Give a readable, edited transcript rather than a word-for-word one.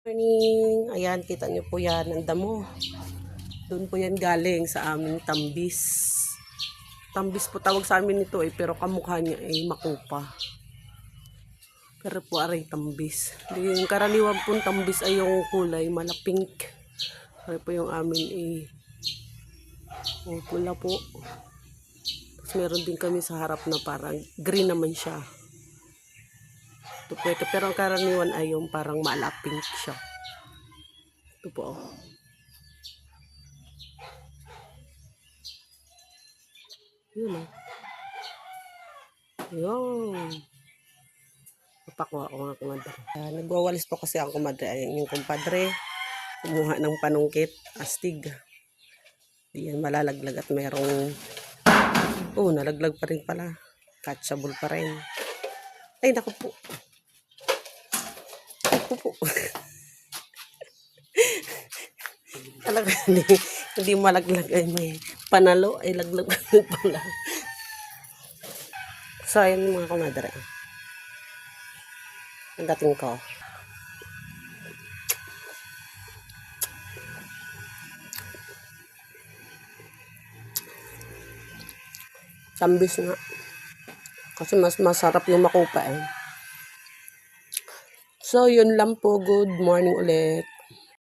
Morning! Ayan, kita niyo po yan, ang damo. Doon po yan galing sa aming tambis. Tambis po tawag sa amin nito pero kamukha niya ay makupa. Pero po aray tambis. Yung karaniwan pong tambis ay yung kulay malapink. Pero po yung amin pula po. Tapos meron din kami sa harap na parang green naman siya. Ito po ito. Pero ang karaniwan ay yung parang malapink siya. Ito po. Yun o. Yun. Papakuha ko nga kumadre. Nagwawalis po kasi ang kumadre. Ayan yung kumpadre. Kumuha ng panungkit. Astig. Di yan malalaglag at merong nalaglag pa rin pala. Catchable pa rin. Ay, naku po. Naku po. Talaga hindi malaglag ay may panalo ay laglag pala. So, ayan mga kumadre. Ang dating ko. Tambis nga. Kasi mas masarap yung makupa eh. So, yun lang po. Good morning ulit.